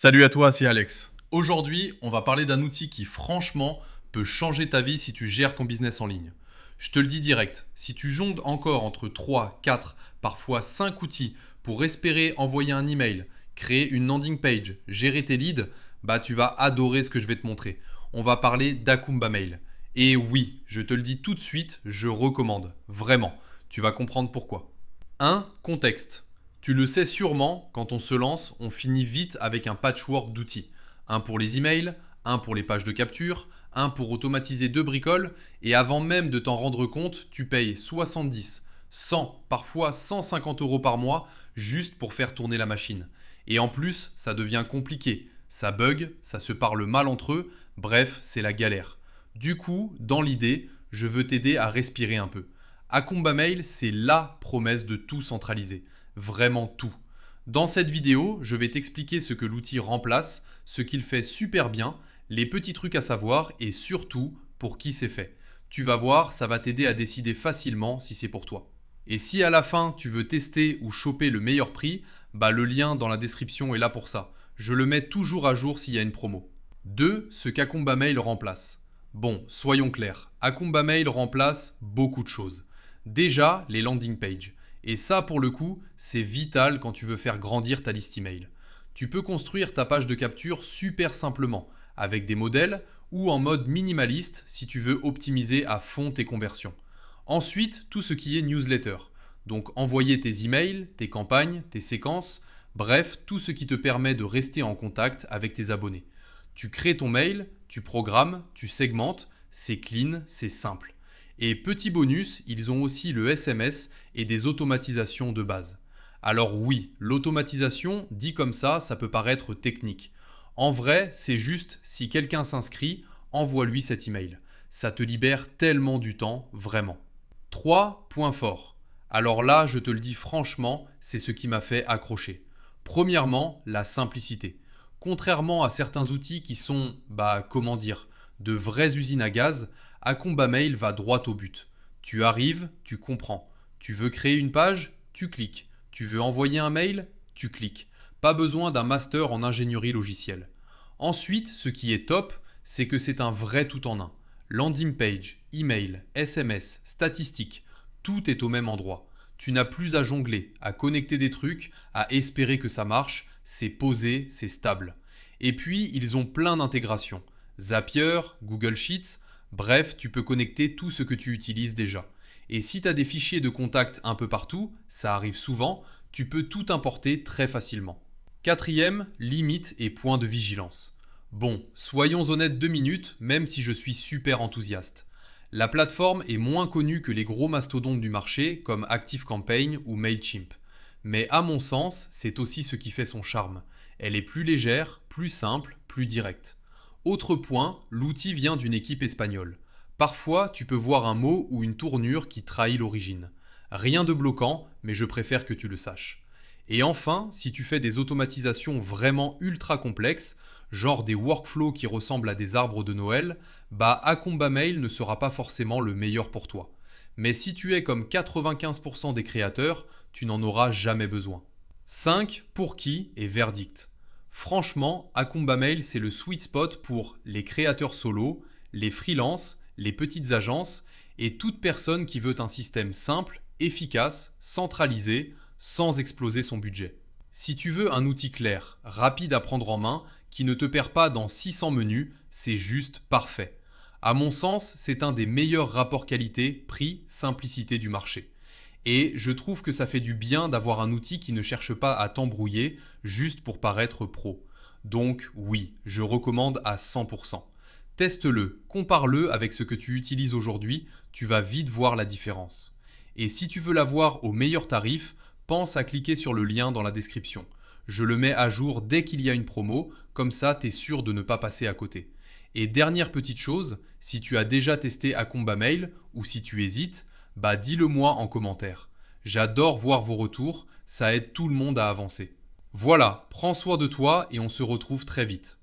Salut à toi, c'est Alex. Aujourd'hui, on va parler d'un outil qui franchement peut changer ta vie si tu gères ton business en ligne. Je te le dis direct, si tu jongles encore entre 3, 4, parfois 5 outils pour espérer envoyer un email, créer une landing page, gérer tes leads, bah tu vas adorer ce que je vais te montrer. On va parler d'Akumba Mail. Et oui, je te le dis tout de suite, je recommande, vraiment. Tu vas comprendre pourquoi. 1. Contexte. Tu le sais sûrement, quand on se lance, on finit vite avec un patchwork d'outils. Un pour les emails, un pour les pages de capture, un pour automatiser deux bricoles, et avant même de t'en rendre compte, tu payes 70, 100, parfois 150 euros par mois juste pour faire tourner la machine. Et en plus, ça devient compliqué. Ça bug, ça se parle mal entre eux, bref, c'est la galère. Du coup, dans l'idée, je veux t'aider à respirer un peu. Akumba Mail, c'est la promesse de tout centraliser. Vraiment tout. Dans cette vidéo, je vais t'expliquer ce que l'outil remplace, ce qu'il fait super bien, les petits trucs à savoir et surtout pour qui c'est fait. Tu vas voir, ça va t'aider à décider facilement si c'est pour toi. Et si à la fin tu veux tester ou choper le meilleur prix, bah le lien dans la description est là pour ça. Je le mets toujours à jour s'il y a une promo. 2. Ce qu'Akumba Mail remplace. Bon, soyons clairs, Akumba Mail remplace beaucoup de choses. Déjà, les landing pages. Et ça, pour le coup, c'est vital quand tu veux faire grandir ta liste email. Tu peux construire ta page de capture super simplement, avec des modèles ou en mode minimaliste si tu veux optimiser à fond tes conversions. Ensuite, tout ce qui est newsletter. Donc envoyer tes emails, tes campagnes, tes séquences, bref, tout ce qui te permet de rester en contact avec tes abonnés. Tu crées ton mail, tu programmes, tu segmentes, c'est clean, c'est simple. Et petit bonus, ils ont aussi le SMS et des automatisations de base. Alors oui, l'automatisation, dit comme ça peut paraître technique. En vrai, c'est juste si quelqu'un s'inscrit, envoie-lui cet email. Ça te libère tellement du temps, vraiment. 3 points forts. Alors là, je te le dis franchement, c'est ce qui m'a fait accrocher. Premièrement, la simplicité. Contrairement à certains outils qui sont, comment dire, de vraies usines à gaz, Akumba Mail va droit au but. Tu arrives, tu comprends. Tu veux créer une page, tu cliques. Tu veux envoyer un mail, tu cliques. Pas besoin d'un master en ingénierie logicielle. Ensuite, ce qui est top, c'est que c'est un vrai tout en un. Landing page, email, SMS, statistiques, tout est au même endroit. Tu n'as plus à jongler, à connecter des trucs, à espérer que ça marche, c'est posé, c'est stable. Et puis, ils ont plein d'intégrations. Zapier, Google Sheets, bref, tu peux connecter tout ce que tu utilises déjà. Et si tu as des fichiers de contact un peu partout, ça arrive souvent, tu peux tout importer très facilement. Quatrième, limite et point de vigilance. Bon, soyons honnêtes 2 minutes, même si je suis super enthousiaste. La plateforme est moins connue que les gros mastodontes du marché comme ActiveCampaign ou Mailchimp. Mais à mon sens, c'est aussi ce qui fait son charme. Elle est plus légère, plus simple, plus directe. Autre point, l'outil vient d'une équipe espagnole. Parfois, tu peux voir un mot ou une tournure qui trahit l'origine. Rien de bloquant, mais je préfère que tu le saches. Et enfin, si tu fais des automatisations vraiment ultra complexes, genre des workflows qui ressemblent à des arbres de Noël, Akumba Mail ne sera pas forcément le meilleur pour toi. Mais si tu es comme 95% des créateurs, tu n'en auras jamais besoin. 5. Pour qui et verdict. Franchement, Akumba Mail, c'est le sweet spot pour les créateurs solo, les freelances, les petites agences et toute personne qui veut un système simple, efficace, centralisé, sans exploser son budget. Si tu veux un outil clair, rapide à prendre en main, qui ne te perd pas dans 600 menus, c'est juste parfait. À mon sens, c'est un des meilleurs rapports qualité-prix-simplicité du marché. Et je trouve que ça fait du bien d'avoir un outil qui ne cherche pas à t'embrouiller juste pour paraître pro. Donc oui, je recommande à 100%. Teste-le, compare-le avec ce que tu utilises aujourd'hui, tu vas vite voir la différence. Et si tu veux l'avoir au meilleur tarif, pense à cliquer sur le lien dans la description. Je le mets à jour dès qu'il y a une promo, comme ça tu es sûr de ne pas passer à côté. Et dernière petite chose, si tu as déjà testé Akumba Mail ou si tu hésites, dis-le moi en commentaire. J'adore voir vos retours, ça aide tout le monde à avancer. Voilà, prends soin de toi et on se retrouve très vite.